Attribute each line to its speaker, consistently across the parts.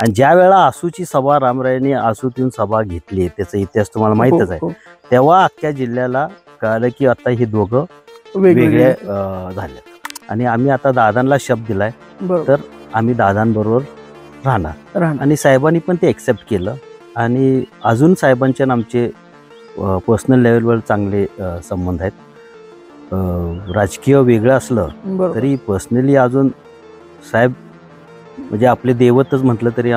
Speaker 1: आणि ज्या वेळा आसूची सभा रामरायांनी आसूतून सभा घेतली, त्याचा इतिहास तुम्हाला माहितच आहे, तेव्हा अख्ख्या जिल्ह्याला कळालं की आता हे दोघं वेगळे झाले. आणि आम्ही आता दादांना शब्द दिलाय, तर आम्ही दादांबरोबर राहणार. आणि साहेबांनी पण ते एक्सेप्ट केलं. आणि अजून साहेबांचे आणि आमचे पर्सनल लेवलवर चांगले संबंध आहेत. राजकीय वेगळं असलं तरी पर्सनली अजून साहेब म्हणजे आपले देवतच म्हटलं तरी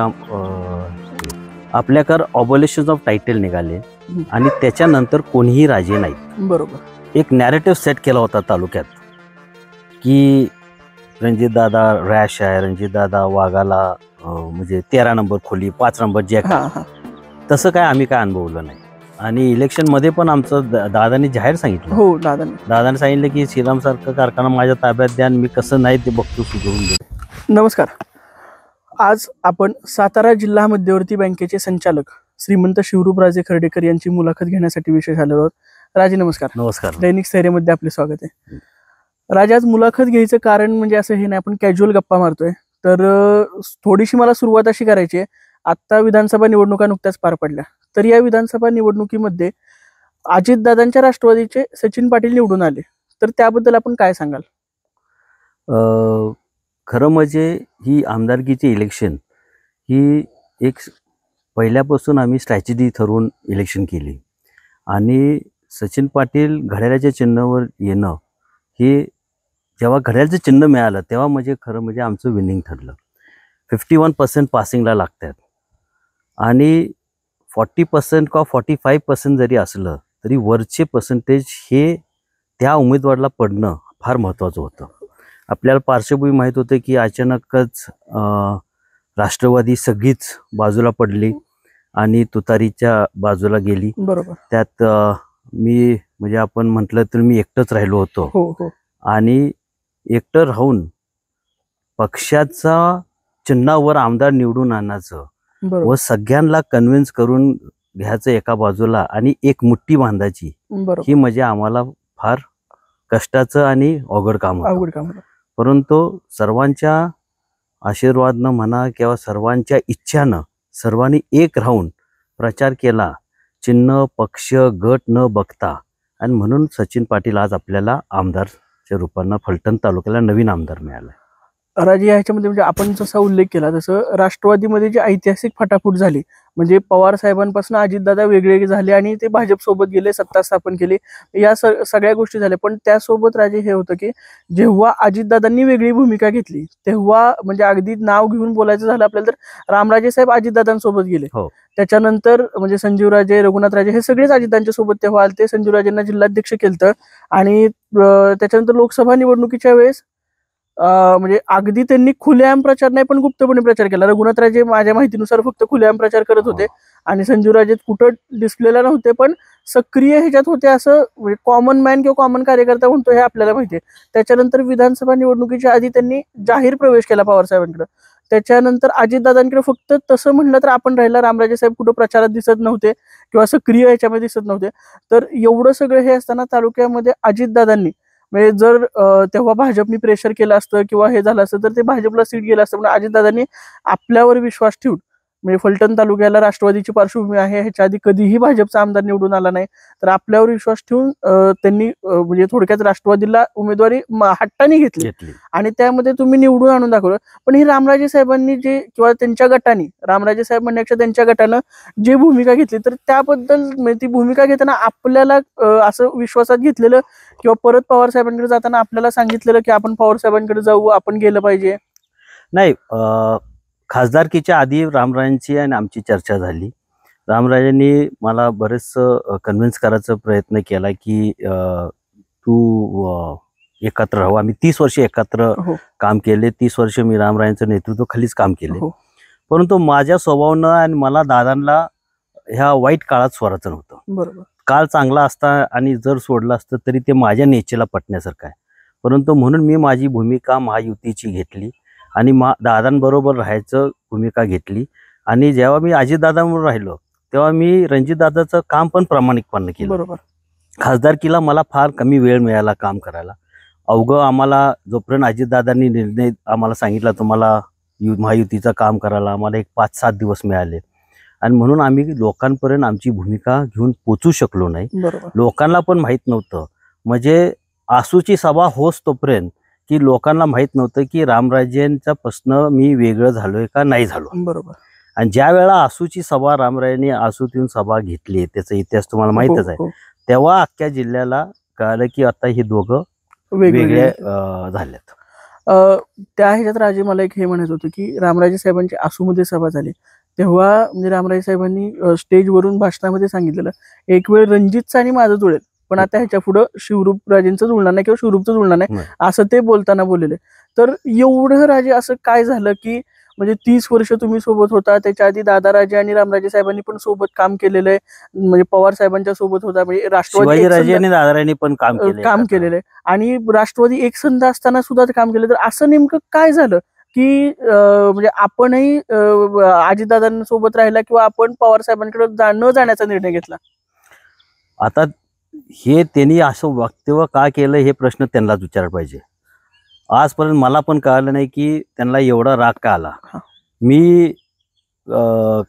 Speaker 1: आपल्याकडे ऑबोलेशन ऑफ टायटल निघाले आणि त्याच्यानंतर कोणीही राजे नाहीत.
Speaker 2: बरोबर.
Speaker 1: एक नॅरेटिव्ह सेट केला होता तालुक्यात की रणजितदादा रॅश आहे, रणजितदादा वाघाला म्हणजे 13 नंबर खोली, 5 नंबर जॅक. तसं काय आम्ही काय अनुभवलं नाही. आणि इलेक्शन मध्ये पण आमचं दादांनी जाहीर सांगितलं,
Speaker 2: हो दादांनी
Speaker 1: सांगितलं की श्रीराम सारखं कारखाना माझ्या ताब्यात द्या, मी कसं नाही ते बघतो सुधारून देतो.
Speaker 2: नमस्कार. आज आपण सातारा जिल्हा मध्यवर्ती बँकेचे संचालक श्रीमंत शिवरूपराजे खर्डेकर यांची मुलाखत घेण्यासाठी विशेष आलो आहोत. राजे नमस्कार.
Speaker 1: नमस्कार.
Speaker 2: दैनिक स्थैर्यमध्ये आपले स्वागत आहे. राजे, आज मुलाखत घ्यायचं कारण म्हणजे असं हे नाही, आपण कॅज्युअल गप्पा मारतोय, तर थोडीशी मला सुरुवात अशी करायची आहे. आत्ता विधानसभा निवडणुका नुकत्याच पार पडल्या, तर या विधानसभा निवडणुकीमध्ये अजितदादांच्या राष्ट्रवादीचे सचिन पाटील निवडून आले, तर त्याबद्दल आपण काय सांगाल?
Speaker 1: खरं म्हणजे ही आमदारकीची इलेक्शन ही एक पहिल्यापासून आम्ही स्ट्रॅटेजी ठरवून इलेक्शन केली. आणि सचिन पाटील घड्याळाच्या चिन्हावर येणं हे जेव्हा घड्याळाचं चिन्ह मिळालं तेव्हा म्हणजे खरं म्हणजे आमचं विनिंग ठरलं. 51% पासिंगला लागतात आणि 40% किंवा 45% जरी असलं तरी वरचे पर्सेंटेज हे त्या उमेदवाराला पडणं फार महत्त्वाचं होतं. आपल्याला पार्श्वभूमी माहीत होतं की अचानकच राष्ट्रवादी सगळीच बाजूला पडली आणि तुतारीच्या बाजूला गेली.
Speaker 2: बरोबर.
Speaker 1: त्यात मी म्हणजे आपण म्हटलं तर मी एकटंच राहिलो होतो. आणि एकटं राहून पक्षाचा चिन्हावर आमदार निवडून आणायचं व सगळ्यांना कन्व्हिन्स करून घ्यायचं एका बाजूला आणि एक मुठ्ठी बांधायची, ही म्हणजे आम्हाला फार कष्टाचं आणि अवघड काम होतं. परंतु सर्वांच्या आशीर्वादनं म्हणा किंवा सर्वांच्या इच्छानं सर्वांनी एक राहून प्रचार केला, चिन्ह पक्ष गट न बघता. आणि म्हणून सचिन पाटील आज आपल्याला आमदारच्या रूपानं फलटण तालुक्याला नवीन आमदार मिळाला.
Speaker 2: राजे, ह्याच्यामध्ये म्हणजे आपण जसा उल्लेख केला तसं राष्ट्रवादीमध्ये जी ऐतिहासिक फटाफूट झाली, म्हणजे पवार साहेबांपासून अजितदादा वेगळे झाले आणि ते भाजप सोबत गेले, सत्ता स्थापन केली, या सगळ्या गोष्टी झाल्या. पण त्यासोबत राजे हे होतं की जेव्हा अजितदादांनी वेगळी भूमिका घेतली तेव्हा म्हणजे अगदी नाव घेऊन बोलायचं झालं आपल्याला तर रामराजे साहेब अजितदादांसोबत गेले. त्याच्यानंतर म्हणजे संजीवराजे, रघुनाथराजे हे सगळेच अजितदादांच्या सोबत तेव्हा आलते. संजीवराजेंना जिल्हाध्यक्ष केलं आणि त्याच्यानंतर लोकसभा निवडणुकीच्या वेळेस म्हणजे अगदी त्यांनी खुलेआम प्रचार नाही पण गुप्तपणे प्रचार केला. रघुनाथराजे माझ्या माहितीनुसार फक्त खुलेआम प्रचार करत होते आणि संजीवराजे कुठं डिस्प्लेला नव्हते पण सक्रिय ह्याच्यात होते, असं कॉमन मॅन किंवा कॉमन कार्यकर्ता म्हणतो हे आपल्याला माहिती आहे. त्याच्यानंतर विधानसभा निवडणुकीच्या आधी त्यांनी जाहीर प्रवेश केला पवार साहेबांकडे. त्याच्यानंतर अजितदादांकडे फक्त तसं म्हणलं तर आपण राहिला, रामराजे साहेब कुठं प्रचारात दिसत नव्हते किंवा सक्रिय ह्याच्यामध्ये दिसत नव्हते. तर एवढं सगळं हे असताना तालुक्यामध्ये अजितदादांनी म्हणजे जर तेव्हा भाजपनी प्रेशर केलं असतं किंवा हे झालं असतं तर ते भाजपला सीट गेलं असतं. पण अजितदादांनी आपल्यावर विश्वास ठेवून, म्हणजे फलटण तालुक्याला राष्ट्रवादीची पार्श्वभूमी आहे, ह्याच्या आधी कधीही भाजपचा आमदार निवडून आला नाही, तर आपल्यावर विश्वास ठेवून त्यांनी म्हणजे थोडक्यात राष्ट्रवादीला उमेदवारी हट्टाने घेतली आणि त्यामध्ये तुम्ही निवडून आणून दाखवलं. पण ही रामराजे साहेबांनी जे किंवा त्यांच्या गटाने, रामराजे साहेब म्हणण्यापेक्षा त्यांच्या गटानं जी भूमिका घेतली तर त्याबद्दल म्हणजे ती भूमिका घेताना आपल्याला असं विश्वासात घेतलेलं किंवा परत पवार साहेबांकडे जाताना आपल्याला सांगितलेलं की आपण पवार साहेबांकडे जाऊ, आपण गेलं पाहिजे?
Speaker 1: नाही, खासदारकीच्या आधी रामराजांची आणि आमची चर्चा झाली. रामराजांनी मला बरेच कन्व्हिन्स करायचा प्रयत्न केला की तू एकत्र राहू. आम्ही 30 वर्ष एकत्र काम केले, 30 वर्ष मी रामराजांचं नेतृत्वाखालीच काम केले. परंतु माझ्या स्वभावानं आणि मला दादांना ह्या वाईट काळात स्वराचं नव्हतं.
Speaker 2: बरोबर.
Speaker 1: काळ चांगला असता आणि जर सोडलं असतं तरी ते माझ्या नेचेला पटण्यासारखं आहे. परंतु म्हणून मी माझी भूमिका महायुतीची घेतली आणि दादांबरोबर राहायचं भूमिका घेतली. आणि जेव्हा मी अजितदादांबरोबर राहिलो तेव्हा मी रणजितदादाचं काम पण प्रामाणिकपणे केलं.
Speaker 2: बरोबर.
Speaker 1: खासदारकीला मला फार कमी वेळ मिळाला काम करायला. अवघं आम्हाला जोपर्यंत अजितदादांनी निर्णय आम्हाला सांगितला तुम्हाला महायुतीचं काम करायला आम्हाला एक 5-7 दिवस मिळाले आणि म्हणून आम्ही लोकांपर्यंत आमची भूमिका घेऊन पोचू शकलो नाही.
Speaker 2: बरोबर.
Speaker 1: लोकांना पण माहीत नव्हतं, म्हणजे आसूची सभा होस तोपर्यंत की लोकांना माहीत नव्हतं की रामराजेंच्या पासनं मी वेगळं झालोय का नाही झालो.
Speaker 2: बरोबर.
Speaker 1: आणि ज्या वेळा आसूची सभा रामरायांनी आसूतून सभा घेतली, त्याचा इतिहास तुम्हाला माहीतच आहे, तेव्हा अख्ख्या जिल्ह्याला कळालं की आता हे दोघं वेगळे झालेत.
Speaker 2: त्या ह्याच्यात राजे मला एक हे म्हणत होतं की रामराजे साहेबांची आसूमध्ये सभा झाली तेव्हा म्हणजे रामराजे साहेबांनी स्टेजवरून भाषणामध्ये सांगितलेलं एक वेळ रणजितचं आणि माझं जुळेल, पण आता ह्याच्या पुढं शिवरूप राजेंचं जुळणार नाही किंवा शिवरूपचं जुळणार नाही, असं ते बोलताना बोललेले. तर एवढं राजे असं काय झालं की म्हणजे 30 वर्ष तुम्ही सोबत होता, त्याच्या आधी दादाराजे आणि रामराजे साहेबांनी पण सोबत काम केलेलं आहे, म्हणजे पवार साहेबांच्या सोबत होता, म्हणजे राष्ट्रवादी
Speaker 1: राजे आणि दादारायांनी पण काम
Speaker 2: केलेलं आहे आणि राष्ट्रवादी एकसंध असताना सुद्धा काम केलं. तर असं नेमकं काय झालं की म्हणजे आपणही अजितदादांसोबत राहिला किंवा आपण पवार साहेबांकडे न जाण्याचा निर्णय घेतला?
Speaker 1: आता हे त्यांनी असं वक्तव्य का केलं हे प्रश्न त्यांनाच विचारला पाहिजे. आजपर्यंत मला पण कळलं नाही की त्यांना एवढा राग का आला. मी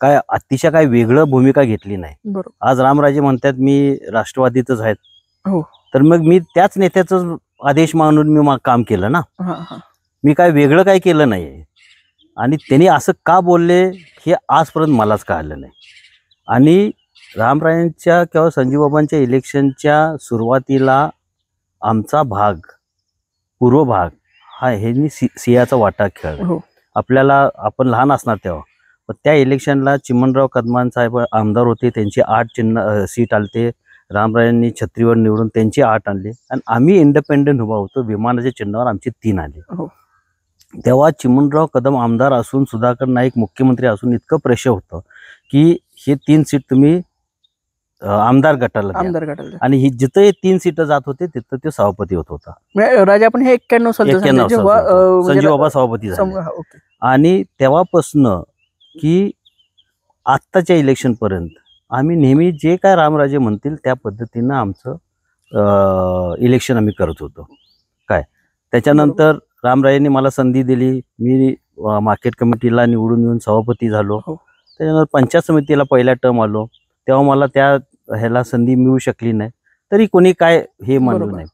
Speaker 1: काय अतिशय काय वेगळं भूमिका घेतली नाही. आज रामराजे म्हणतात मी राष्ट्रवादीतच आहेत, तर मग मी त्याच नेत्याचं आदेश मानून मी काम केलं ना. मी काय वेगळं काय केलं नाही. आणि त्यांनी असं का बोलले हे आजपर्यंत मलाच कळलं नाही. आणि रामरायांच्या किंवा संजीवबाबांच्या इलेक्शनच्या सुरुवातीला आमचा भाग, पूर्व भाग हा ह्यांनी सिंहाचा वाटा खेळला. आपल्याला आपण लहान असणार तेव्हा, पण त्या इलेक्शनला चिमणराव कदमान साहेब आमदार होते, त्यांची 8 सीट आलते. रामरायांनी छत्रीवर निवडून त्यांची 8 आणली आणि आम्ही इंडिपेंडेंट उभा होतो, विमानाच्या चिन्हावर आमचे 3 आले. तेव्हा चिमणराव कदम आमदार असून सुधाकर नाईक मुख्यमंत्री असून इतकं प्रेशर होतं की हे 3 सीट तुम्ही आमदार गटाला द्या. आणि ही जिथं हे 3 सीट जात होते तिथं ते सभापती होत होता.
Speaker 2: राजा पण हे 91
Speaker 1: संजीवबाबा सभापती झाले. आणि तेव्हापासून की आत्ताच्या इलेक्शन पर्यंत आम्ही नेहमी जे काय रामराजे म्हणतील त्या पद्धतीनं आमचं इलेक्शन आम्ही करत होतो. काय त्याच्यानंतर रामराजेंनी मला संधी दिली, मी मार्केट कमिटीला निवडून येऊन सभापती झालो. त्याच्यानंतर पंचायत समितीला पहिल्या टर्म आलो, तेव्हा मला त्या ह्याला संधी मिळू शकली नाही, तरी कोणी काय हे मानलं नाही.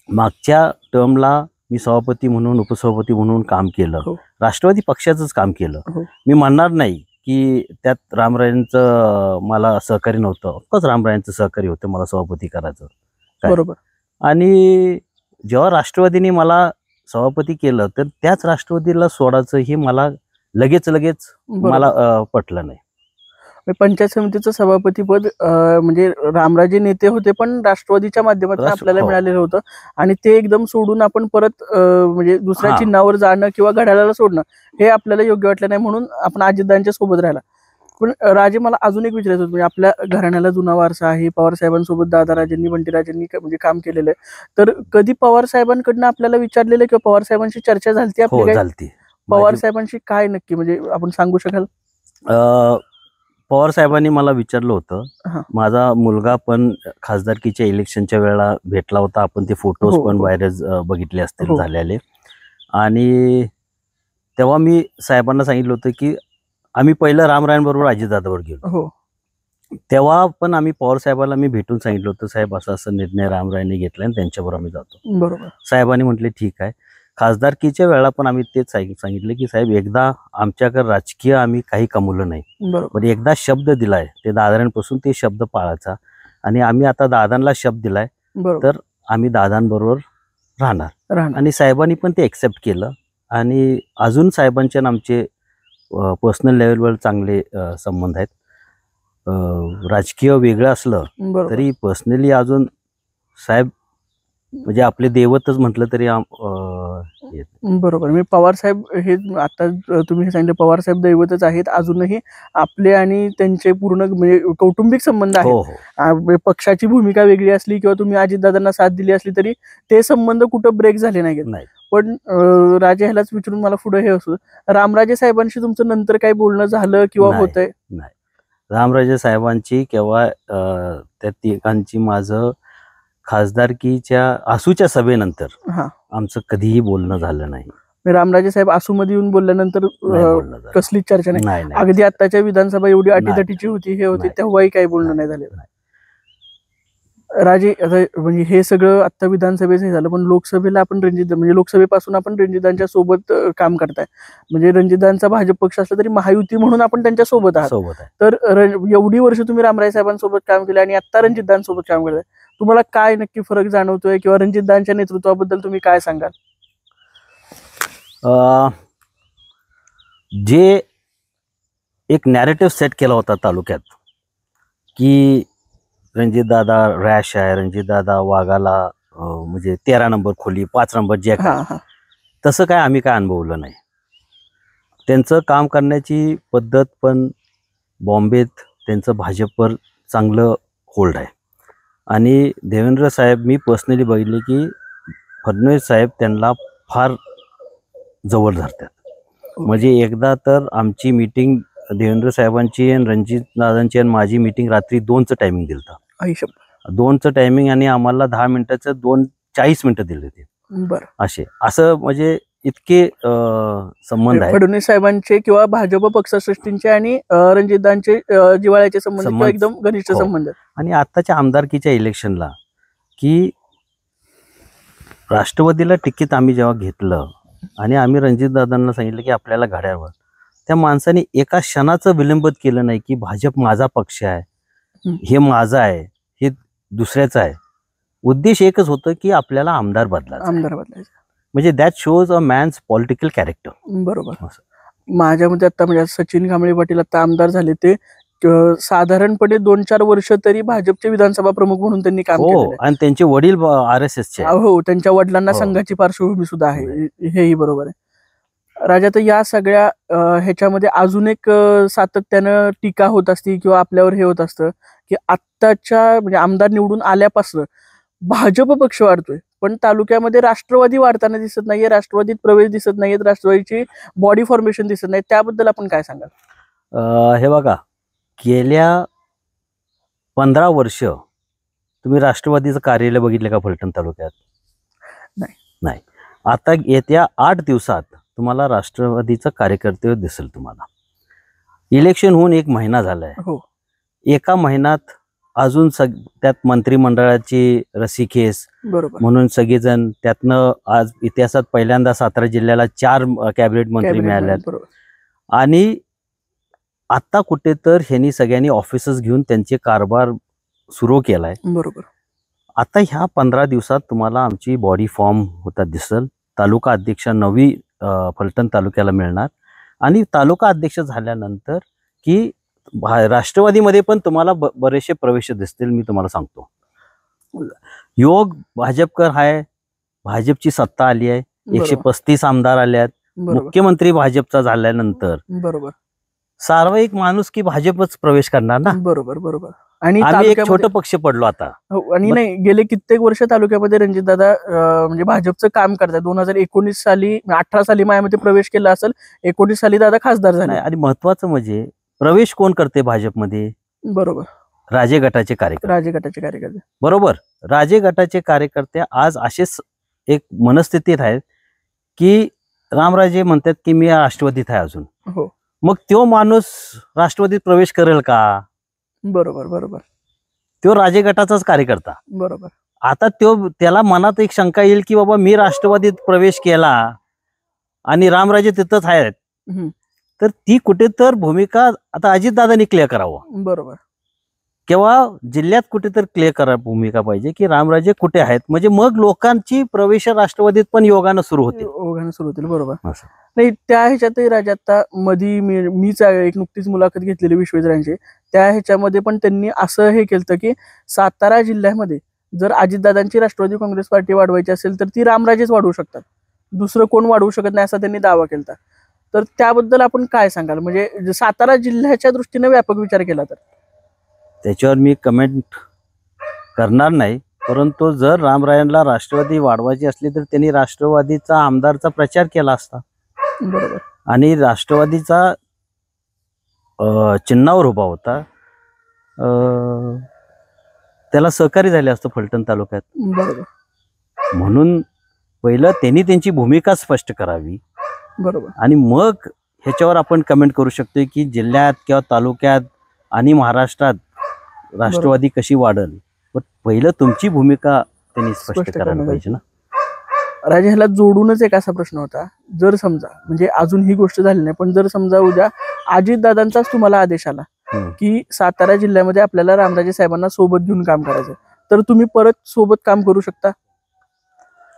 Speaker 1: मागच्या टर्मला मी सभापती म्हणून उपसभापती म्हणून काम केलं, राष्ट्रवादी पक्षाचंच काम केलं. मी म्हणणार नाही की त्यात रामरायांचं मला सहकार्य नव्हतं. ऑफकोर्स रामरायांचं सहकार्य होतं मला सभापती करायचं.
Speaker 2: बरोबर.
Speaker 1: आणि जेव्हा राष्ट्रवादीने मला सभापती केलं तर त्याच राष्ट्रवादीला सोडायचं हे मला लगेच मला पटलं नाही.
Speaker 2: पंचायत समितीचं सभापतीपद म्हणजे रामराजे नेते होते पण राष्ट्रवादीच्या माध्यमातून आपल्याला मिळालेलं होतं आणि ते एकदम सोडून आपण परत म्हणजे दुसऱ्या चिन्हावर जाणं किंवा घड्याळाला सोडणं हे आपल्याला योग्य वाटलं नाही, म्हणून आपण अजितदादांच्या सोबत राहिला. पण राजे मला अजून एक विचारायचं होतं, म्हणजे आपल्या घराण्याला जुना वारसा आहे, पवार साहेबांसोबत दादाराजांनी बंटीराजांनी म्हणजे काम केलेलं आहे, तर कधी पवार साहेबांकडनं आपल्याला विचारलेलं किंवा पवार साहेबांशी चर्चा झाली आपली? पवार साहेबांशी काय नक्की म्हणजे आपण सांगू शकाल?
Speaker 1: पवार साहेबांनी मला विचारलं होतं. माझा मुलगा पण खासदारकीच्या इलेक्शनच्या वेळेला भेटला होता, आपण ते फोटोज पण व्हायरल बघितले असतील झालेले. आणि तेव्हा मी साहेबांना सांगितलं होतं की आम्ही पहिलं रामरायांबरोबर अजितदादावर गेलो. तेव्हा पण आम्ही पवार साहेबांना मी भेटून सांगितलं होतं, साहेब असा असा निर्णय रामरायांनी घेतला आणि त्यांच्याबरोबर आम्ही जातो.
Speaker 2: बरोबर.
Speaker 1: साहेबांनी म्हटले ठीक आहे. खासदारकीच्या वेळेला पण आम्ही तेच सांगितलं की साहेब एकदा आमच्याकडे राजकीय आम्ही काही कमवलं नाही, पण एकदा शब्द दिलाय ते दादांपासून ते शब्द पाळायचा आणि आम्ही आता दादांना शब्द दिलाय तर आम्ही दादांबरोबर राहणार. आणि साहेबांनी पण ते एक्सेप्ट केलं आणि अजून साहेबांचे आमचे पर्सनल लेवलवर चांगले संबंध आहेत. राजकीय वेगळं असलं तरी पर्सनली अजून साहेब म्हणजे आपले देवतच म्हटलं तरी
Speaker 2: बरोबर. मी पवार साहेब हे आता तुम्ही सांगितलं पवार साहेब दैवतच आहेत, अजूनही आपले आणि त्यांचे पूर्ण म्हणजे कौटुंबिक संबंध आहेत. पक्षाची भूमिका वेगळी असली किंवा तुम्ही अजितदादांना साथ दिली असली तरी ते संबंध कुठं ब्रेक झाले नाहीत. पण राजे ह्यालाच विचारून मला पुढे हे असं रामराजे साहेबांशी तुमचं नंतर काही बोलणं झालं किंवा होतंय?
Speaker 1: नाही, रामराजे साहेबांची किंवा त्या तिघांची माझं खासदारकीच्या आसूच्या सभेनंतर आमचं कधीही बोलणं झालं नाही.
Speaker 2: रामराजे साहेब आसूमध्ये येऊन बोलल्यानंतर
Speaker 1: नाही बोलणं झालं.
Speaker 2: कसलीच चर्चा नाही.
Speaker 1: नाही नाही
Speaker 2: अगदी आताच्या विधानसभा एवढी अटीतटीची होती, हे होती,
Speaker 1: नाही.
Speaker 2: तेव्हाही काही बोलणं नाही झालं.
Speaker 1: नाही.
Speaker 2: राजे, आता म्हणजे हे सगळं आता विधानसभेचं झालं, पण लोकसभेला आपण म्हणजे लोकसभेपासून आपण रणजितदांच्या सोबत काम करताय. म्हणजे रणजितदांचा भाजप पक्ष असला तरी महायुती म्हणून आपण त्यांच्या सोबत आहात.
Speaker 1: सोबत आहे.
Speaker 2: तर एवढी वर्ष तुम्ही रामराजे साहेबांसोबत काम केलं आणि आता रणजितदांसोबत काम करताय, तुम्हाला काय नक्की फरक जाणवतोय किंवा रणजितदांच्या नेतृत्वाबद्दल तुम्ही काय सांगाल?
Speaker 1: जे एक नॅरेटिव्ह सेट केला होता तालुक्यात की रणजितदादा रॅश आहे, रणजितदादा वाघाला म्हणजे 13 नंबर खोली 5 नंबर जॅक
Speaker 2: हा
Speaker 1: आहे,
Speaker 2: हा
Speaker 1: तसं काय आम्ही काय अनुभवलं नाही. त्यांचं काम करण्याची पद्धत पण बॉम्बेत त्यांचं भाजपवर चांगलं होल्ड आहे. आणि देवेंद्र साहेब मी पर्सनली बघितले की फडणवीस साहेब त्यांना फार जवळ धरतात. म्हणजे एकदा तर आमची मीटिंग देवेंद्र साहेबांची आणि रणजित दादांची आणि माझी मीटिंग रात्री 2चं टायमिंग दिलं होतं.
Speaker 2: आयुष्य
Speaker 1: 2चं टायमिंग आणि आम्हाला 10 मिनिटाचं 40 मिनिटं दिले होते.
Speaker 2: बरं.
Speaker 1: असं म्हणजे इतके संबंध आहेत.
Speaker 2: फडणवीस साहेबांचे किंवा भाजप पक्षश्रेष्ठींचे आणि रणजितदांचे जिव्हाळ्याचे संबंध किंवा एकदम घनिष्ठ
Speaker 1: हो.
Speaker 2: संबंध.
Speaker 1: आणि आत्ताच्या आमदारकीच्या इलेक्शनला की राष्ट्रवादीला तिकीट आम्ही जेव्हा घेतलं आणि आम्ही रणजितदादांना सांगितलं की आपल्याला घड्याळवर, त्या माणसाने एका क्षणाचं विलंबित केलं नाही की भाजप माझा पक्ष आहे, हे माझं आहे, हे दुसऱ्याचं आहे. उद्देश एकच होतं की आपल्याला आमदार बदलायचा. म्हणजे that shows a man's political character.
Speaker 2: बरोबर. माझ्या मते आता म्हणजे सचिन कांबळे पाटील आता आमदार झाले, ते साधारणपणे 2-4 वर्ष तरी भाजपचे विधानसभा प्रमुख म्हणून त्यांनी काम केलं.
Speaker 1: आणि त्यांचे वडील RSSचे.
Speaker 2: हो, त्यांच्या वडिलांना
Speaker 1: हो.
Speaker 2: संघाची पार्श्वभूमी सुद्धा आहे, हेही बरोबर आहे. राजा, तर या सगळ्या ह्याच्यामध्ये अजून एक सातत्यानं टीका होत असती किंवा आपल्यावर हे होत असतं की आत्ताच्या म्हणजे आमदार निवडून आल्यापासून भाजप पक्ष वाढतोय, पण तालुक्यामध्ये राष्ट्रवादी वाढताना दिसत नाहीये, राष्ट्रवादीत प्रवेश दिसत नाहीये, राष्ट्रवादीची बॉडी फॉर्मेशन दिसत नाही. त्याबद्दल आपण काय सांगाल?
Speaker 1: हे बघा, गेल्या 15 वर्ष तुम्ही राष्ट्रवादीचं कार्यालय बघितलं का फलटण तालुक्यात? नाही. आता येत्या 8 दिवसात तुम्हाला राष्ट्रवादीचं कार्यकर्ते दिसेल. तुम्हाला इलेक्शन होऊन 1 महिना झालाय.
Speaker 2: हो.
Speaker 1: एका महिन्यात अजून त्यात मंत्रिमंडळाची रस्सीखेच
Speaker 2: बरोबर
Speaker 1: म्हणून सगळेजण, त्यातनं आज इतिहासात पहिल्यांदा सातारा जिल्ह्याला 4 कॅबिनेट मंत्री मिळाल्यात. आणि आता कुठे तर ह्यांनी सगळ्यांनी ऑफिसेस घेऊन त्यांचे कारभार सुरू केलाय.
Speaker 2: बरोबर.
Speaker 1: आता ह्या 15 दिवसात तुम्हाला आमची बॉडी फॉर्म होता दिसल. तालुका अध्यक्ष नवी फलटण तालुक्याला मिळणार आणि तालुका अध्यक्ष झाल्यानंतर की राष्ट्रवादीमध्ये पण तुम्हाला बरेचसे प्रवेश दिसतील. मी तुम्हाला सांगतो, योग भाजपकर आहे, भाजपची सत्ता आली आहे, 135 आमदार आल्यात, मुख्यमंत्री भाजपचा झाल्यानंतर
Speaker 2: बरोबर
Speaker 1: सार्वजनिक माणूस की भाजपच प्रवेश करणार ना.
Speaker 2: बरोबर. आणि
Speaker 1: आम्ही एक छोटा पक्ष पडलो आता.
Speaker 2: आणि नाही, गेले कित्येक वर्ष तालुक्यामध्ये रणजितदादा म्हणजे भाजपचं काम करतात. 2019 साली 18 साली मायामध्ये प्रवेश केला असेल, 19 साली दादा खासदार झाले.
Speaker 1: आणि महत्वाचं म्हणजे प्रवेश कोण करते भाजपमध्ये?
Speaker 2: बरोबर,
Speaker 1: राजे गटाचे कार्यकर्ते. बरोबर. राजे गटाचे कार्यकर्ते आज असेच एक मनस्थितीत आहेत की रामराजे म्हणतात की मी राष्ट्रवादीत आहे अजून.
Speaker 2: हो.
Speaker 1: मग तो माणूस राष्ट्रवादीत प्रवेश करेल का?
Speaker 2: बरोबर.
Speaker 1: तो राजे गटाचाच कार्यकर्ता.
Speaker 2: बरोबर.
Speaker 1: आता त्याला मनात एक शंका येईल की बाबा मी राष्ट्रवादीत प्रवेश केला आणि रामराजे तिथंच आहेत, तर ती कुठे तर भूमिका आता अजितदादांनी क्लिअर करावं.
Speaker 2: बरोबर.
Speaker 1: किंवा जिल्ह्यात कुठेतरी क्लिअर करा भूमिका पाहिजे की रामराजे कुठे आहेत, म्हणजे मग लोकांची प्रवेश राष्ट्रवादीत पण योगानं सुरू होतील.
Speaker 2: बरोबर. नाही, त्या ह्याच्यातही राजा आता मधी मीच एक नुकतीच मुलाखत घेतलेली विश्वेश्वरांची, त्या ह्याच्यामध्ये पण त्यांनी असं हे केलं की सातारा जिल्ह्यामध्ये जर अजितदादांची राष्ट्रवादी काँग्रेस पार्टी वाढवायची असेल तर ती रामराजेच वाढवू शकतात, दुसरं कोण वाढवू शकत नाही असा त्यांनी दावा केला. तर त्याबद्दल आपण काय सांगाल? म्हणजे सातारा जिल्ह्याच्या दृष्टीने व्यापक विचार केला तर
Speaker 1: त्याच्यावर मी कमेंट करणार नाही. परंतु जर रामरायांना राष्ट्रवादी वाढवायची असली तर त्यांनी राष्ट्रवादीचा आमदारचा प्रचार केला असता.
Speaker 2: बरोबर.
Speaker 1: आणि राष्ट्रवादीचा चिन्हावर उभा होता, त्याला सहकारी झाले असतं फलटण तालुक्यात.
Speaker 2: बरोबर.
Speaker 1: म्हणून पहिलं त्यांनी त्यांची भूमिका स्पष्ट करावी
Speaker 2: बरोबर.
Speaker 1: आणि मग ह्याच्यावर आपण कमेंट करू शकतो की जिल्ह्यात किंवा तालुक्यात आणि महाराष्ट्रात राष्ट्रवादी कशी वाढेल. पण पहिलं तुमची भूमिका त्यांनी स्पष्ट करायला पाहिजे ना.
Speaker 2: राजे, ह्याला जोडूनच एक असा प्रश्न होता, जर समजा म्हणजे अजून ही गोष्ट झाली नाही, पण जर समजा उद्या अजितदादांचाच तुम्हाला आदेश आला की सातारा जिल्ह्यामध्ये आपल्याला रामराजे साहेबांना सोबत घेऊन काम करायचं, तर तुम्ही परत सोबत काम करू शकता?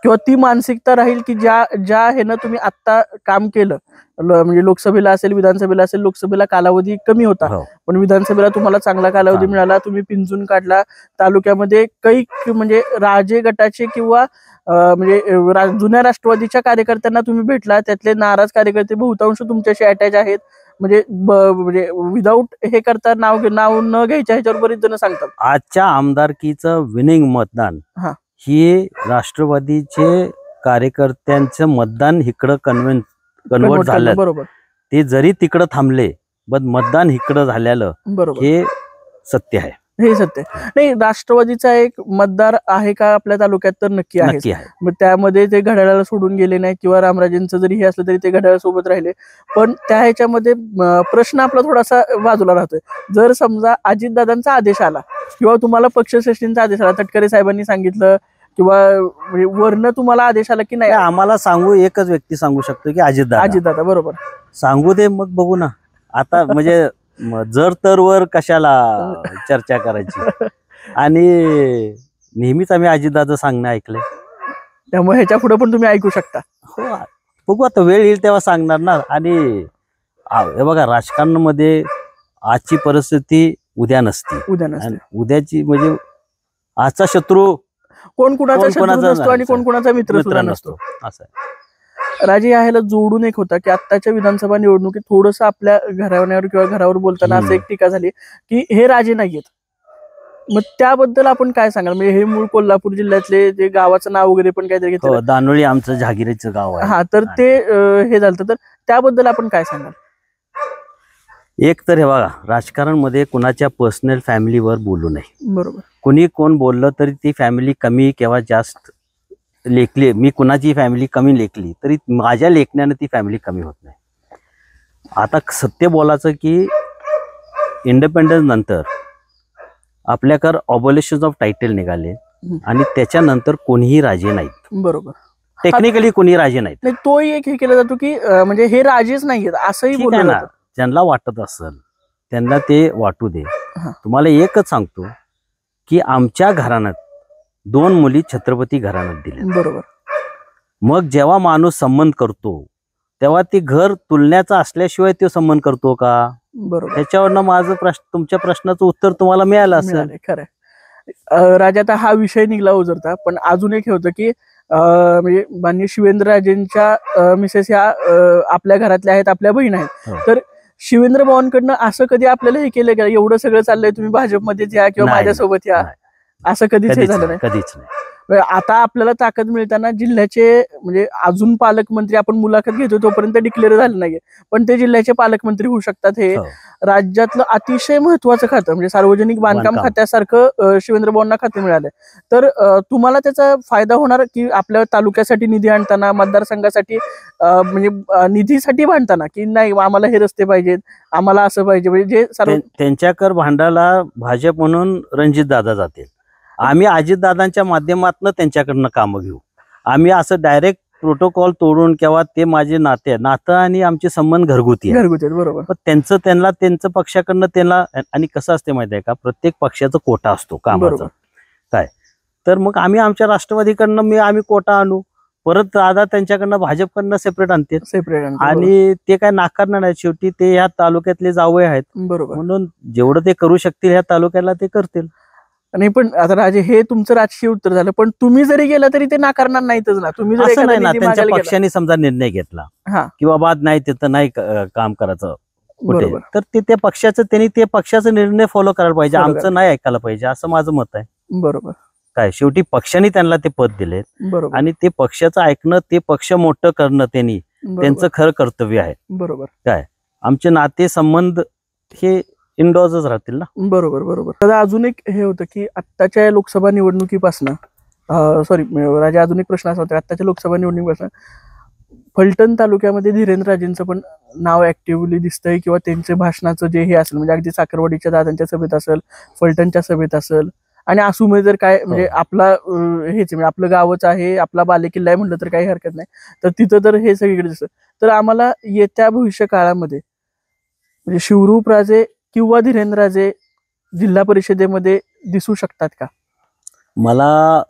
Speaker 2: किंवा ती मानसिकता राहील की ज्या ह्यानं तुम्ही आता काम केलं, म्हणजे लोकसभेला असेल, विधानसभेला असेल, लोकसभेला कालावधी कमी होता, पण विधानसभेला तुम्हाला चांगला कालावधी मिळाला, तुम्ही पिंजून काढला, तालुक्यामध्ये काही म्हणजे राजे गटाचे किंवा म्हणजे जुन्या राष्ट्रवादीच्या कार्यकर्त्यांना तुम्ही भेटला, त्यातले नाराज कार्यकर्ते बहुतांश तुमच्याशी अटॅच आहेत, म्हणजे विदाऊट हे करता नाव न घ्यायच्या ह्याच्यावर बरेच जण सांगतात.
Speaker 1: आजच्या आमदारकीचं विनिंग मतदान हे राष्ट्रवादीचे कार्यकर्त्यांचं मतदान इकडं कन्वर्ट झालं.
Speaker 2: बरोबर.
Speaker 1: ते जरी तिकडं थांबले पण मतदान इकडं झालेलं हे सत्य आहे.
Speaker 2: हे सत्य नाही. राष्ट्रवादीचा एक मतदार आहे का आपल्या तालुक्यात? तर नक्की आहे. मग त्यामध्ये ते घड्याळाला सोडून गेले नाही किंवा रामराजेंचं जरी हे असलं तरी ते घड्याळासोबत राहिले. पण त्या ह्याच्यामध्ये प्रश्न आपला थोडासा बाजूला राहतोय. जर समजा अजितदादांचा आदेश आला किंवा तुम्हाला पक्षश्रेष्ठींचा आदेश आला, तटकरे साहेबांनी सांगितलं किंवा वरनं तुम्हाला आदेश आला की नाही,
Speaker 1: आम्हाला सांगू एकच व्यक्ती सांगू शकतो की
Speaker 2: अजितदादा. बरोबर.
Speaker 1: सांगू दे, मग बघू ना. आता म्हणजे जर तर वर कशाला चर्चा करायची. आणि नेहमीच आम्ही अजितदादा सांगणं ऐकलंय,
Speaker 2: त्यामुळे ह्याच्या पुढे पण तुम्ही ऐकू शकता.
Speaker 1: हो, बघू आता वेळ येईल तेव्हा सांगणार ना. आणि हे बघा, राजकारणामध्ये आजची परिस्थिती उद्या नसते. उद्याची म्हणजे आजचा शत्रू कोण कुणाचा
Speaker 2: नसतो आणि कोण कुणाचा मित्र सुद्धा नसतो.
Speaker 1: असं आहे.
Speaker 2: राजे, ह्याला जोडून एक होता की आत्ताच्या विधानसभा निवडणुकीत थोडंसं आपल्या घरावर किंवा घरावर बोलताना असं एक टीका झाली की हे राजे नाहीयेत. मग त्याबद्दल आपण काय सांगाल? म्हणजे हे मूळ कोल्हापूर जिल्ह्यातले, ते गावाचं नाव वगैरे पण काहीतरी घेतलं,
Speaker 1: दानोळी आमचं जहागिरीचं गाव आहे.
Speaker 2: हा, तर ते हे झालं, तर त्याबद्दल आपण काय सांगाल?
Speaker 1: एक तर हे बघा, राजकारणमध्ये कुणाच्या पर्सनल फॅमिलीवर बोलू नये.
Speaker 2: बरोबर.
Speaker 1: कोणी कोण बोललं तरी ती फॅमिली कमी किंवा जास्त लेखली, मी कुणाची फॅमिली कमी लेखली तरी माझ्या लेखण्यानं ती फॅमिली कमी होत नाही. आता सत्य बोलायचं की इंडिपेंडन्स नंतर आपल्याकडे ऑबोलिशन ऑफ टायटल निघाले आणि त्याच्यानंतर कोणीही राजे नाहीत.
Speaker 2: बरोबर.
Speaker 1: टेक्निकली कोणी राजे नाहीत.
Speaker 2: तोही एक हे केला जातो की म्हणजे हे राजेच नाहीयेत असंही बोललं जातं.
Speaker 1: ज्यांना वाटत असेल त्यांना ते वाटू दे. तुम्हाला एकच सांगतो की आमच्या घराण्यात 2 मुली छत्रपती घराण्यात दिल्या.
Speaker 2: बरोबर.
Speaker 1: मग जेव्हा माणूस संबंध करतो तेव्हा ते घर तुलण्याचा असल्याशिवाय तो संबंध करतो का?
Speaker 2: बरोबर.
Speaker 1: त्याच्यावरनं माझं तुमच्या प्रश्नाचं उत्तर तुम्हाला मिळालं असेल.
Speaker 2: खरं. राजा, आता हा विषय निघला उजरता, पण अजून एक हे होतं की म्हणजे माननीय शिवेंद्रराजेंच्या मिसेस ह्या आपल्या घरातल्या आहेत, आपल्या बहीण आहेत. तर शिवेंद्र भावांकडनं असं कधी आपल्याला हे केलं का, एवढं सगळं चाललंय, तुम्ही भाजपमध्येच या किंवा माझ्यासोबत या, असं कधीच झालं नाही?
Speaker 1: कधीच नाही.
Speaker 2: आता आपल्याला ताकद मिळताना जिल्ह्याचे म्हणजे अजून पालकमंत्री आपण मुलाखत घेतो तोपर्यंत डिक्लेअर झालं नाहीये, पण ते जिल्ह्याचे पालकमंत्री होऊ शकतात. हे राज्यातलं अतिशय महत्वाचं खातं म्हणजे सार्वजनिक बांधकाम खात्यासारखं शिवेंद्र भावांना खाते मिळालंय. तर तुम्हाला त्याचा फायदा होणार की आपल्या तालुक्यासाठी निधी आणताना, मतदारसंघासाठी म्हणजे निधीसाठी भांडताना की नाही आम्हाला हे रस्ते पाहिजेत, आम्हाला असं पाहिजे, म्हणजे जे
Speaker 1: त्यांच्याकर भांडाला भाजप म्हणून रणजित दादा जातील. आम्ही अजितदादांच्या माध्यमातून त्यांच्याकडनं कामं घेऊ. आम्ही असं डायरेक्ट प्रोटोकॉल तोडून किंवा ते माझे नातं आणि आमचे संबंध घरगुती
Speaker 2: बरोबर.
Speaker 1: पण त्यांचं पक्षाकडनं त्यांना, आणि कसं असते माहिती आहे का, प्रत्येक पक्षाचा कोटा असतो कामाचा काय. तर मग आम्ही आमच्या राष्ट्रवादीकडनं आम्ही कोटा आणू, परत दादा त्यांच्याकडनं भाजपकडनं सेपरेट आणते आणि ते काय नाकारणार नाही. शेवटी ते ह्या तालुक्यातले जावई आहेत.
Speaker 2: बरोबर.
Speaker 1: म्हणून जेवढं ते करू शकतील ह्या तालुक्याला ते करतील.
Speaker 2: नाही, पण आता राजे, हे तुमचं राजकीय उत्तर झालं, पण तुम्ही जरी गेला तरी ते नाकारणार नाहीतच ना. तुम्ही जर
Speaker 1: त्यांच्या पक्षाने समजा निर्णय घेतला की बाबा नाही तिथं नाही काम करायचं कुठे, तर ते त्या पक्षाचं त्यांनी ते पक्षाचा निर्णय फॉलो करायला पाहिजे, आमचं नाही ऐकायला पाहिजे, असं माझं मत आहे.
Speaker 2: बरोबर.
Speaker 1: काय शेवटी पक्षाने त्यांना ते पद दिले आणि ते पक्षाचं ऐकणं, ते पक्ष मोठं करणं त्यांनी त्यांचं खरं कर्तव्य आहे.
Speaker 2: बरोबर.
Speaker 1: काय आमचे नाते संबंध हे इंडोर्सच राहतील ना.
Speaker 2: बरोबर. तर अजून एक हे होतं की आत्ताच्या लोकसभा निवडणुकीपासून राजा, अजून एक प्रश्न असा होता, आत्ताच्या लोकसभा निवडणुकीपासून फलटण तालुक्यामध्ये धीरेंद्रराजेंचं पण नाव ऍक्टिव्हली दिसतंय किंवा त्यांचे भाषणाचं जे हे असेल म्हणजे अगदी साखरवाडीच्या दादांच्या सभेत असेल, फलटणच्या सभेत असेल आणि आसूमध्ये जर काय म्हणजे आपला हेच म्हणजे आपलं गावच आहे, आपला बालेकिल्ला आहे म्हटलं तर काही हरकत नाही, तर तिथं तर हे सगळीकडे दिसतं. तर आम्हाला येत्या भविष्य काळामध्ये म्हणजे शिवरूपराजे किंवा धीरेंद्रराजे जिल्हा परिषदेमध्ये दिसू शकतात का?
Speaker 1: मला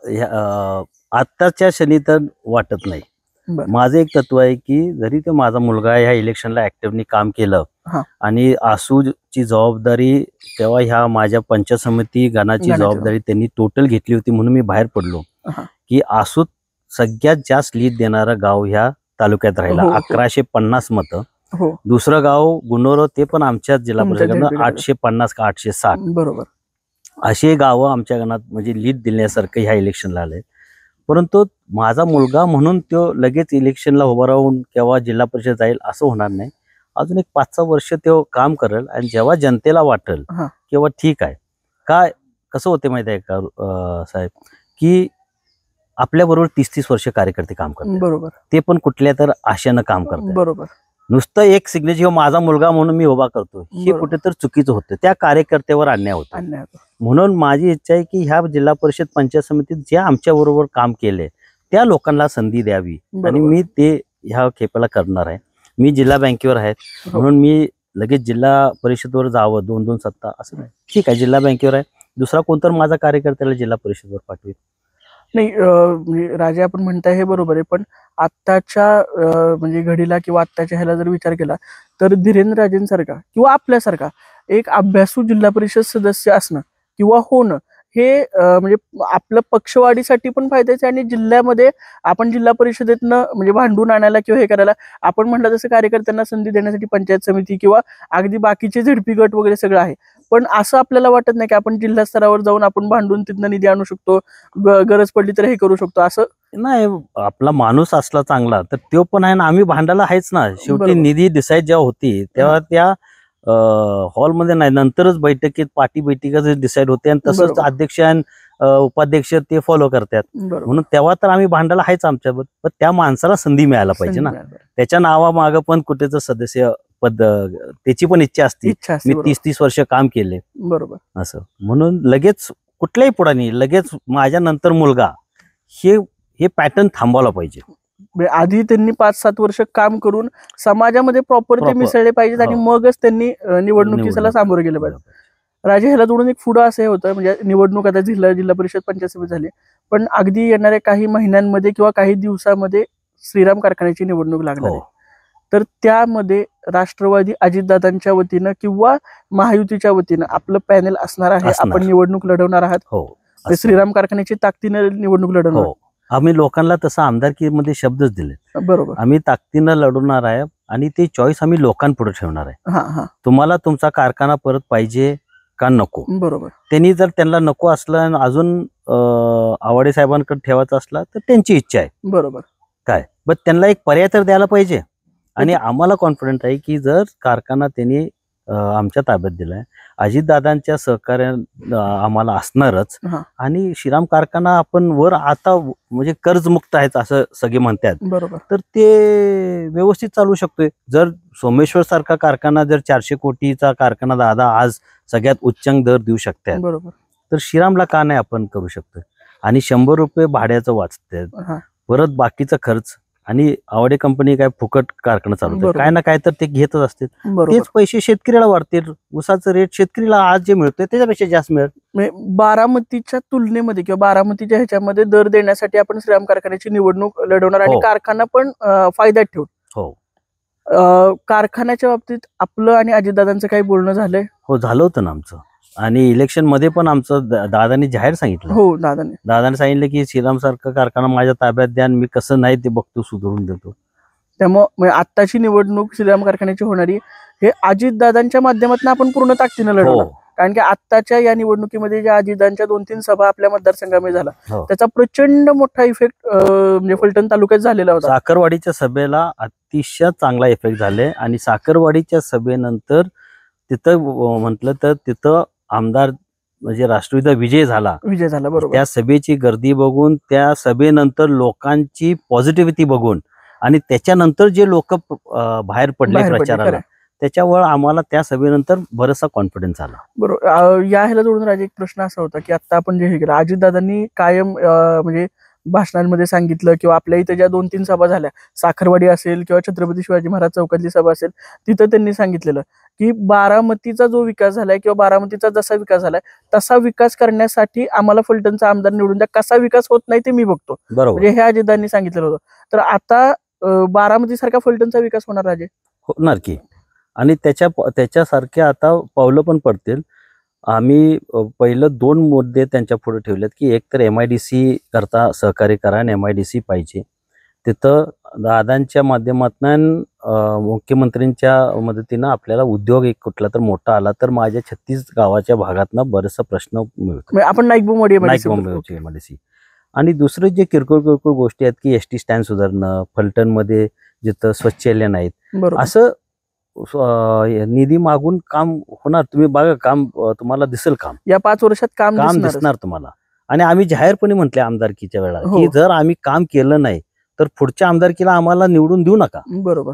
Speaker 1: आत्ताच्या क्षणी तर वाटत नाही.
Speaker 2: बरं.
Speaker 1: माझं एक तत्व आहे की जरी ते माझा मुलगा ह्या इलेक्शनला ऍक्टिव्हली काम केलं
Speaker 2: हा.
Speaker 1: आणि आसूची जबाबदारी तेव्हा ह्या माझ्या पंचायत समिती गणाची जबाबदारी त्यांनी टोटल घेतली होती म्हणून मी बाहेर पडलो की आसूत सगळ्यात जास्त लीड देणारं गाव ह्या तालुक्यात राहिला. 1150 मतं. दुसरं गाव गुणोर ते पण आमच्याच जिल्हा परिषदेनं 850 का 860
Speaker 2: बरोबर
Speaker 1: असे गावं आमच्या गणात म्हणजे लीड दिल्यासारखं ह्या इलेक्शनला आलंय. परंतु माझा मुलगा म्हणून तो लगेच इलेक्शनला उभा राहून केव्हा जिल्हा परिषद जाईल असं होणार नाही. अजून एक 5-6 वर्ष तो काम करेल आणि जेव्हा जनतेला वाटेल किंवा ठीक आहे काय कसं होते माहिती आहे का साहेब की आपल्याबरोबर 30-30 वर्ष कार्यकर्ते काम करतात.
Speaker 2: बरोबर. ते
Speaker 1: पण कुठल्या तर आशेनं काम करतात.
Speaker 2: बरोबर.
Speaker 1: नुसतं एक सिग्नेचर माझा मुलगा म्हणून मी उभा करतो हे कुठेतरी चुकीचं होतं. त्या कार्यकर्त्यावर अन्याय होतो. म्हणून माझी इच्छा आहे की ह्या जिल्हा परिषद पंचायत समितीत जे आमच्या बरोबर काम केले त्या लोकांना संधी द्यावी आणि मी ते ह्या खेपेला करणार आहे. मी जिल्हा बँकेवर आहे म्हणून मी लगेच जिल्हा परिषदवर जावं 2-2 सत्ता असं नाही. ठीक आहे जिल्हा बँकेवर आहे दुसरा कोणतर माझा कार्यकर्त्याला जिल्हा परिषदवर पाठवेल.
Speaker 2: नाही राजे आपण म्हणताय हे बरोबर आहे पण आत्ताच्या म्हणजे घडीला किंवा आत्ताच्या ह्याला जर विचार केला तर धीरेंद्रराजेंसारखा किंवा आपल्यासारखा एक अभ्यासू जिल्हा परिषद सदस्य असणं किंवा होणं हे म्हणजे आपलं पक्षवाढीसाठी पण फायद्याचं आणि जिल्ह्यामध्ये आपण जिल्हा परिषदेतनं म्हणजे भांडून आणायला किंवा हे करायला आपण म्हटलं तसं कार्यकर्त्यांना संधी देण्यासाठी पंचायत समिती किंवा अगदी बाकीचे झडपी गट वगैरे सगळं आहे. पण असं आपल्याला वाटत नाही की आपण जिल्हा स्तरावर जाऊन आपण भांडून तिथनं निधी आणू शकतो, गरज पडली तर हे करू शकतो असं
Speaker 1: नाही. आपला माणूस असला चांगला तर तो पण आहे ना. आम्ही भांडायला आहेच ना. शेवटी निधी डिसाईड जेव्हा होती तेव्हा त्या हॉलमध्ये नाही नंतरच बैठकीत पार्टी बैठकीत डिसाईड होते आणि तसंच अध्यक्ष आणि उपाध्यक्ष ते फॉलो करतात. म्हणून तेव्हा तर आम्ही भांडायला आहेच आमच्याबरोबर. पण त्या माणसाला संधी मिळायला पाहिजे ना. त्याच्या नावामागं पण कुठेच सदस्य पद त्याची पण इच्छा असते. मी 30-30 वर्ष काम केले बरोबर असं म्हणून लगेच कुठल्याही पुढारी लगेच माझ्या नंतर मुलगा हे पॅटर्न थांबवला पाहिजे.
Speaker 2: आधी त्यांनी 5-7 वर्ष काम करून समाजामध्ये प्रॉपर ते मिसळले पाहिजेत आणि मगच त्यांनी निवडणुकीला सामोरे गेले पाहिजे. राजे ह्याला जोडून एक पुढं असं होतं म्हणजे निवडणूक आता जिल्हा परिषद पंचायत समिती झाली पण अगदी येणाऱ्या काही महिन्यांमध्ये किंवा काही दिवसामध्ये श्रीराम कारखान्याची निवडणूक लागणार आहे. तर त्यामध्ये राष्ट्रवादी अजितदादांच्या वतीनं किंवा महायुतीच्या वतीनं आपलं पॅनेल असणार आहे. आपण निवडणूक लढवणार आहात. श्रीराम कारखान्याची ताकदीनं निवडणूक लढवणार.
Speaker 1: आम्ही लोकांना तसं आमदारकीमध्ये शब्दच दिले बरोबर. आम्ही ताकदीनं लढवणार आहे आणि ते चॉईस आम्ही लोकांपुढे ठेवणार आहे. तुम्हाला तुमचा कारखाना परत पाहिजे का नको बरोबर. त्यांनी जर त्यांना नको असलं अजून आवाडे साहेबांकडे ठेवायचं असला तर त्यांची इच्छा आहे बरोबर काय. पण त्यांना एक पर्याय तर द्यायला पाहिजे आणि आम्हाला कॉन्फिडंट आहे की जर कारखाना त्यांनी आमच्या ताब्यात दिलाय अजितदादांच्या सहकार्य आम्हाला असणारच आणि श्रीराम कारखाना आपण वर आता म्हणजे कर्जमुक्त आहेत असं सगळे म्हणतात बरोबर. तर ते व्यवस्थित चालू शकतोय. जर सोमेश्वर सारखा कारखाना जर 400 कोटीचा कारखाना दादा आज सगळ्यात उच्चांक दर देऊ शकतात बरोबर तर श्रीरामला का नाही आपण करू शकतो. आणि 100 रुपये भाड्याचं वाचतात परत बाकीचा खर्च आणि आवडे कंपनी काय फुकट कारखाना चालवते काय ना काय तर ते घेतच असते. तेच पैसे शेतकऱ्याला वाढतील. उसाचं रेट शेतकरीला आज जे मिळतोय त्याच्यापेक्षा जास्त मिळत.
Speaker 2: बारामतीच्या तुलनेमध्ये किंवा बारामतीच्या ह्याच्यामध्ये दर देण्यासाठी आपण श्रीराम कारखान्याची निवडणूक लढवणार आणि कारखाना पण फायद्यात ठेवू. हो. कारखान्याच्या बाबतीत आपलं आणि अजितदादांचं काही बोलणं झालंय?
Speaker 1: हो झालं होतं ना आमचं. आणि इलेक्शन मध्ये पण आमचं दादांनी जाहीर सांगितलं.
Speaker 2: हो दादांनी
Speaker 1: सांगितलं की श्रीराम सारखा कारखाना माझ्या ताब्यात द्या मी कसं नाही ते बघतो सुधारून देतो.
Speaker 2: त्यामुळे आत्ताची निवडणूक श्रीराम कारखान्याची होणारी हे अजितदादांच्या माध्यमातून आपण पूर्ण ताकदीनं लढवणार. कारण की आत्ताच्या या निवडणुकीमध्ये ज्या अजितदादांच्या 2-3 सभा आपल्या मतदारसंघामध्ये झाला त्याचा प्रचंड मोठा इफेक्ट म्हणजे फलटण तालुक्यात झालेला होता.
Speaker 1: साखरवाडीच्या सभेला अतिशय चांगला इफेक्ट झाले आणि साखरवाडीच्या सभेनंतर तिथं म्हटलं तर तिथं आमदार म्हणजे राष्ट्रवादीचा विजय झाला बरोबर. त्या सभेची गर्दी बघून त्या सभेनंतर लोकांची पॉझिटिव्हिटी बघून आणि त्याच्यानंतर जे लोक बाहेर पडले प्रचाराला,
Speaker 2: खरं.
Speaker 1: त्याच्यावर आम्हाला त्या सभेनंतर बराचसा कॉन्फिडन्स आला.
Speaker 2: बरोबर. या ह्याला जोडून राजे एक प्रश्न असा होता की आता आपण जे हे केलं, अजितदादांनी कायम म्हणजे भाषणांमध्ये सांगितलं किंवा आपल्या इथे ज्या 2-3 सभा झाल्या, साखरवाडी असेल किंवा छत्रपती शिवाजी महाराज चौकातली सभा असेल, तिथं त्यांनी सांगितलेलं की बारामतीचा जो विकास झालाय किंवा बारामतीचा जसा विकास झालाय तसा विकास करण्यासाठी आम्हाला फलटणचा आमदार निवडून द्या, कसा विकास होत नाही ते मी बघतो.
Speaker 1: बरोबर,
Speaker 2: म्हणजे हे अजितदादांनी सांगितलेलं होतं. तर आता बारामती सारखा फलटणचा विकास होणार राजे?
Speaker 1: होणार की. आणि त्याच्यासारख्या आता पावलं पण पडतील. आम्ही पहिलं 2 मुद्दे त्यांच्या पुढे ठेवलेत की एक तर MIDC करता सहकार्य करा आणि MIDC पाहिजे. तिथं दादांच्या माध्यमातून मुख्यमंत्र्यांच्या मदतीनं आपल्याला उद्योग एक कुठला तर मोठा आला तर माझ्या 36 गावाच्या भागातनं बरेचसा प्रश्न मिळतो.
Speaker 2: म्हणजे आपण नाईक बोंबवाडी
Speaker 1: MIDC. आणि दुसरं जे किरकोळ गोष्टी आहेत की ST स्टँड सुधारणं, फलटणमध्ये जिथं स्वच्छालय नाहीत,
Speaker 2: बरोबर.
Speaker 1: असं निधी मागून काम होणार. तुम्ही बघा, काम तुम्हाला दिसेल, काम
Speaker 2: या 5 वर्षात काम
Speaker 1: दिसणार तुम्हाला. आणि आम्ही जाहीरपणे म्हटले आमदारकीच्या वेळेला
Speaker 2: हो.
Speaker 1: की जर आम्ही काम केलं नाही तर पुढच्या आमदारकीला आम्हाला निवडून देऊ नका.
Speaker 2: बरोबर.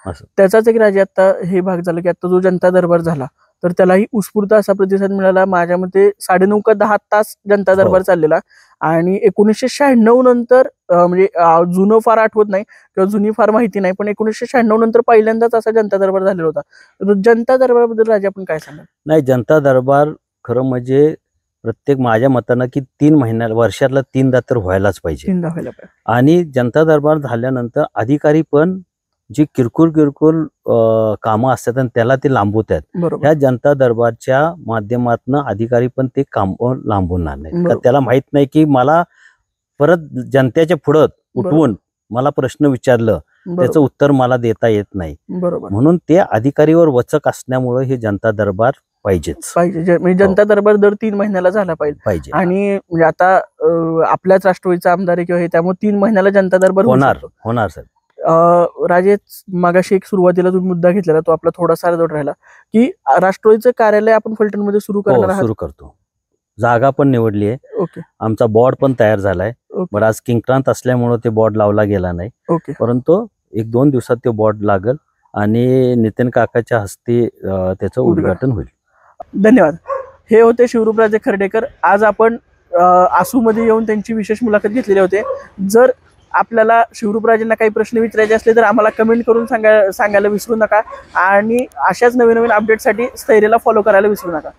Speaker 1: असं
Speaker 2: त्याचाच एक राजे आता हे भाग झाला की आता जो जनता दरबार झाला तर त्यालाही उत्स्फूर्त असा प्रतिसाद मिळाला. माझ्या मते 9.5 का 10 तास जनता दरबार चाललेला. आणि 1996 नंतर म्हणजे जुनं फार आठवत नाही किंवा जुनी फार माहिती नाही, पण 1996 नंतर पहिल्यांदाच असा जनता दरबार झालेला होता. तर जनता दरबारबद्दल राजे आपण काय सांगाल?
Speaker 1: नाही, जनता दरबार खरं म्हणजे प्रत्येक माझ्या मतानं की 3 महिन्याला, वर्षातला 3दा तर व्हायलाच पाहिजे.
Speaker 2: 3दा व्हायला पाहिजे.
Speaker 1: आणि जनता दरबार झाल्यानंतर अधिकारी पण जी किरकोळ कामं असतात आणि त्याला ते लांबवतात,
Speaker 2: बरोबर.
Speaker 1: ह्या जनता दरबारच्या माध्यमातून अधिकारी पण ते काम लांबवणार नाही.
Speaker 2: बरोबर.
Speaker 1: त्याला माहित नाही की मला परत जनतेच्या पुढं उठवून मला प्रश्न विचारलं, त्याचं उत्तर मला देता येत नाही.
Speaker 2: बरोबर.
Speaker 1: म्हणून ते अधिकारीवर वचक असल्यामुळे हे जनता दरबार पाहिजेच.
Speaker 2: म्हणजे जनता दरबार दर 3 महिन्याला झाला पाहिजे. आणि म्हणजे आता आपल्याच राष्ट्रवादीचा आमदार आहे किंवा हे, त्यामुळे 3 महिन्याला जनता दरबार
Speaker 1: होणार सर.
Speaker 2: राजे, मागाशी एक सुरुवातीला तुम्ही मुद्दा घेतलेला, तो आपला थोडासा अर्धवट राहिला की राष्ट्रवादीचं कार्यालय आपण फलटणमध्ये सुरू करणार आहात.
Speaker 1: सुरू करतो. जागा पण निवडली आहे.
Speaker 2: ओके.
Speaker 1: आमचा बोर्ड पण तयार झालाय. बरं, आज किंक्रांत असल्यामुळे ते बोर्ड लावला गेला नाही.
Speaker 2: ओके.
Speaker 1: परंतु 1-2 दिवसात ते बोर्ड लागल आणि नितीन काकाच्या हस्ते त्याचं उद्घाटन होईल.
Speaker 2: धन्यवाद. हे होते शिवरूपराजे खर्डेकर. आज आपण आसूमध्ये येऊन त्यांची विशेष मुलाखत घेतलेली होते. जर आपल्याला शिवरूपराजेंना काही प्रश्न विचारायचे असले तर आम्हाला कमेंट करून सांगायला विसरू नका. आणि अशाच नवीन अपडेटसाठी स्थैर्याला फॉलो करायला विसरू नका.